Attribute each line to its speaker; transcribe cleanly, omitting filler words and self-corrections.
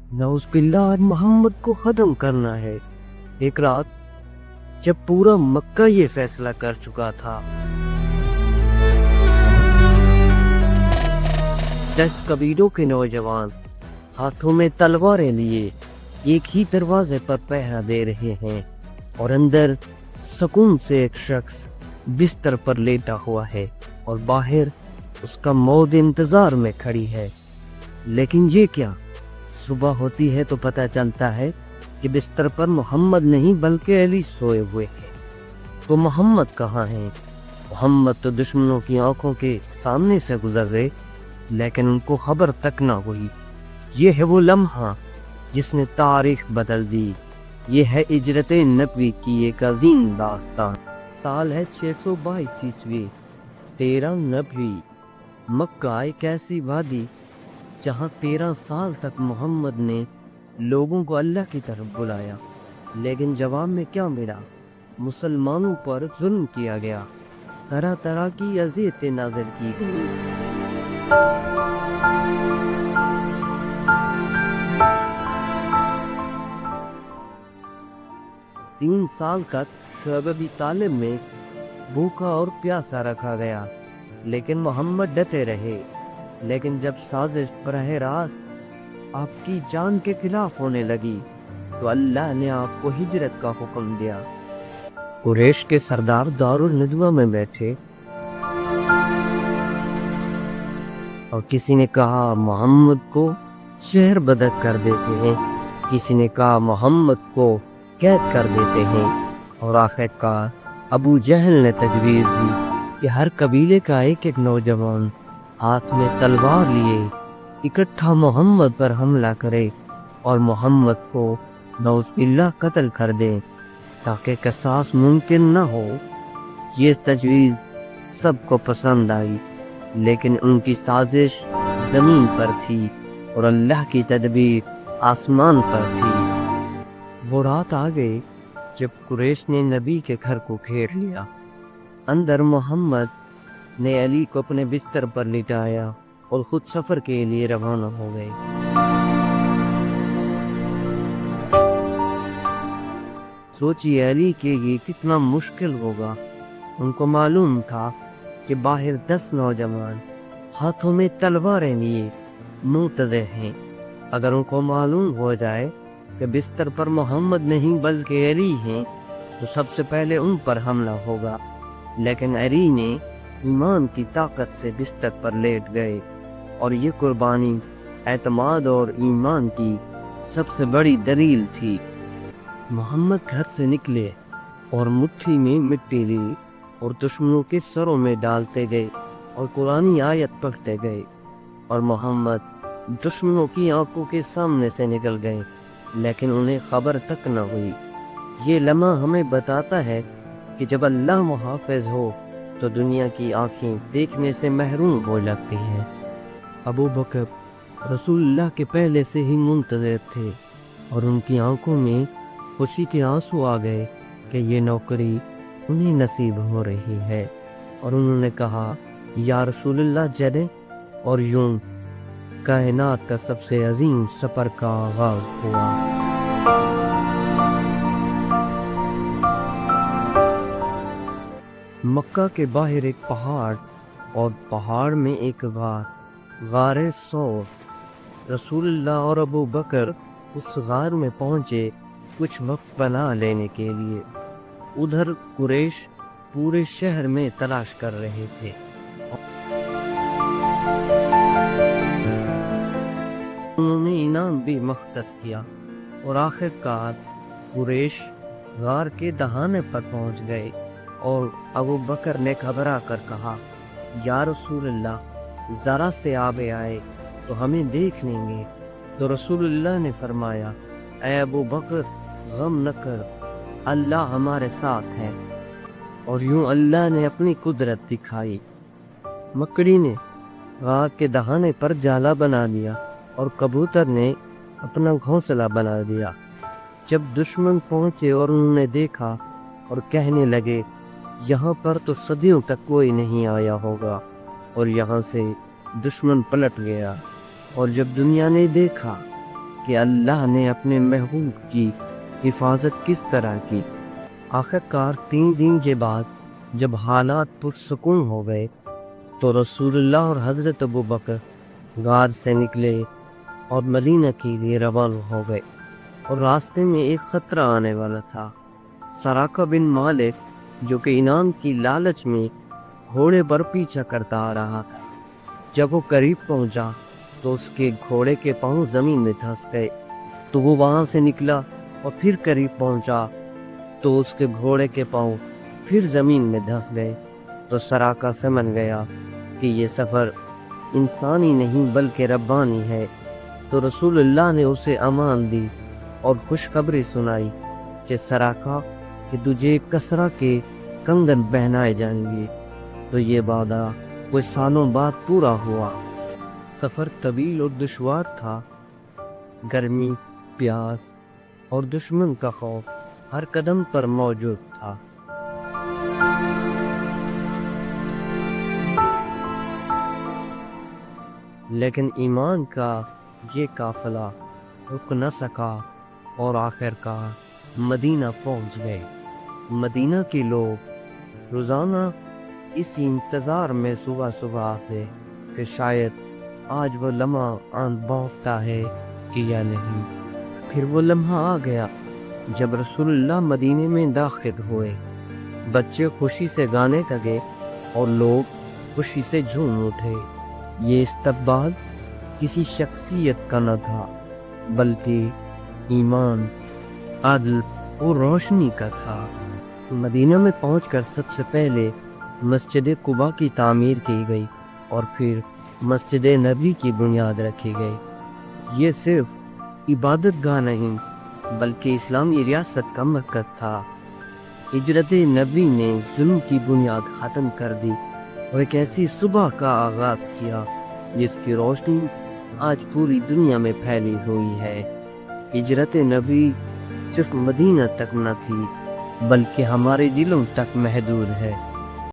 Speaker 1: नौज बिल्ला आज मोहम्मद को खत्म करना है। एक रात जब पूरा मक्का ये फैसला कर चुका था, 10 कबीलों के नौजवान हाथों में तलवारें लिए एक ही दरवाजे पर पहरा दे रहे हैं और अंदर सुकून से एक शख्स बिस्तर पर लेटा हुआ है और बाहर उसका मौत इंतजार में खड़ी है। लेकिन ये क्या, सुबह होती है तो पता चलता है कि बिस्तर पर मोहम्मद नहीं बल्कि अली सोए हुए हैं। तो मोहम्मद कहाँ हैं? मोहम्मद तो दुश्मनों की आंखों के सामने से गुजर गए, लेकिन उनको खबर तक ना हुई। ये है वो लम्हा जिसने तारीख बदल दी। ये है हिजरत नबवी की एक अजीम दास्तान। साल है 622 ईस्वी, 13 नबवी। मक्का एक ऐसी वादी जहाँ 13 साल तक मोहम्मद ने लोगों को अल्लाह की तरफ बुलाया, लेकिन जवाब में क्या मिला? मुसलमानों पर जुल्म किया गया, तरह तरह की अज़ियतें नाज़िल की गई। 3 साल तक शुएब अबी तालिब में भूखा और प्यासा रखा गया, लेकिन मोहम्मद डटे रहे। लेकिन जब साजिश बरह रास्त आपकी जान के खिलाफ होने लगी तो अल्लाह ने आपको हिजरत का हुक्म दिया। कुरैश के सरदार दारुल नजवा में बैठे और किसी ने कहा मोहम्मद को शहर बदर कर देते हैं, किसी ने कहा मोहम्मद को कैद कर देते हैं, और आखिरकार अबू जहल ने तजवीज़ दी कि हर कबीले का एक एक नौजवान हाथ में तलवार लिए इकट्ठा मोहम्मद पर हमला करे और मोहम्मद को नौज़बिल्लाह कत्ल कर दे ताकि क़िसास मुमकिन न हो। ये तजवीज़ सबको पसंद आई, लेकिन उनकी साजिश ज़मीन पर थी और अल्लाह की तदबीर आसमान पर थी। वो रात आ गई जब कुरैश ने नबी के घर को घेर लिया। अंदर मोहम्मद ने अली को अपने बिस्तर पर लिटाया और खुद सफर के लिए रवाना हो गए। सोचिए अली के ये कितना मुश्किल होगा। उनको मालूम था कि बाहर 10 नौजवान हाथों में तलवारें लिए मुंतज़िर हैं। अगर उनको मालूम हो जाए कि बिस्तर पर मोहम्मद नहीं बल्कि अली हैं तो सबसे पहले उन पर हमला होगा। लेकिन अली ने ईमान की ताकत से बिस्तर पर लेट गए और ये कुर्बानी एतमाद और ईमान की सबसे बड़ी दलील थी। मोहम्मद घर से निकले और मुट्ठी में मिट्टी ली और दुश्मनों के सरों में डालते गए और कुरानी आयत पढ़ते गए, और मोहम्मद दुश्मनों की आंखों के सामने से निकल गए, लेकिन उन्हें खबर तक न हुई। ये लम्हा हमें बताता है कि जब अल्लाह मुहाफ़िज़ हो तो दुनिया की आंखें देखने से महरूम हो जाती हैं। अबू बकर रसूलुल्लाह के पहले से ही मुंतज़िर थे और उनकी आंखों में खुशी के आंसू आ गए कि ये नौकरी उन्हें नसीब हो रही है, और उन्होंने कहा या रसूलुल्लाह चले। और यूं कायनात का सबसे अजीम सफ़र का आगाज हुआ। मक्का के बाहर एक पहाड़ और पहाड़ में एक गारे सौर। रसूलुल्लाह और अबू बकर उस गार में पहुंचे कुछ वक्त पनाह लेने के लिए। उधर कुरैश पूरे शहर में तलाश कर रहे थे। उन्होंने इनाम भी मख्तस किया और आखिरकार कुरैश गार के दहाने पर पहुंच गए और अबू बकर ने घबरा कर कहा या रसूलुल्लाह ज़रा से आगे आए तो हमें देख लेंगे। तो रसूलुल्लाह ने फरमाया ऐ अबू बकर गम न कर, अल्लाह हमारे साथ है। और यूं अल्लाह ने अपनी कुदरत दिखाई। मकड़ी ने गार के दहाने पर जाला बना दिया और कबूतर ने अपना घोंसला बना दिया। जब दुश्मन पहुंचे और उन्होंने देखा और कहने लगे यहाँ पर तो सदियों तक कोई नहीं आया होगा, और यहाँ से दुश्मन पलट गया। और जब दुनिया ने देखा کہ اللہ نے اپنے محبوب کی حفاظت کس طرح کی۔ آخر کار 3 دن کے بعد جب حالات پرسکون ہو گئے تو رسول اللہ اور حضرت ابوبکر غار سے نکلے اور مدینہ کے لیے روانہ ہو گئے، اور راستے میں ایک خطرہ آنے والا تھا۔ سراقہ بن مالک جو کہ انعام کی لالچ میں گھوڑے پر پیچھا کرتا آ رہا تھا، جب وہ قریب پہنچا تو اس کے گھوڑے کے پاؤں زمین میں دھنس گئے، تو وہ وہاں سے نکلا اور پھر قریب پہنچا تو اس کے گھوڑے کے پاؤں پھر زمین میں دھنس گئے۔ تو سراقہ سمجھ گیا کہ یہ سفر انسانی نہیں بلکہ ربانی ہے، تو رسول اللہ نے اسے امان دی اور خوشخبری سنائی کہ سراقہ کہ تجھے کسرا کے کنگن پہنائے جائیں گے۔ تو یہ وعدہ کچھ سالوں بعد پورا ہوا۔ سفر طویل اور دشوار تھا، گرمی، پیاس اور دشمن کا خوف ہر قدم پر موجود تھا۔ لیکن ایمان کا یہ قافلہ رک نہ سکا اور آخر کار مدینہ پہنچ گئے۔ مدینہ کے لوگ روزانہ اسی انتظار میں صبح صبح آتے کہ شاید آج وہ لمحہ آن پہنچتا ہے کہ یا نہیں۔ پھر وہ لمحہ آ گیا جب رسول اللہ مدینے میں داخل ہوئے۔ بچے خوشی سے گانے لگے اور لوگ خوشی سے جھوم اٹھے۔ یہ استقبال کسی شخصیت کا نہ تھا بلکہ ایمان، عدل اور روشنی کا تھا۔ مدینہ میں پہنچ کر سب سے پہلے مسجد قباء کی تعمیر کی گئی اور پھر مسجد نبی کی بنیاد رکھی گئی۔ یہ صرف عبادت گاہ نہیں بلکہ اسلامی ریاست کا مرکز تھا۔ ہجرت نبی نے ظلم کی بنیاد ختم کر دی اور ایک ایسی صبح کا آغاز کیا جس کی روشنی آج پوری دنیا میں پھیلی ہوئی ہے۔ ہجرت نبی صرف مدینہ تک نہ تھی بلکہ ہمارے دلوں تک محدود ہے۔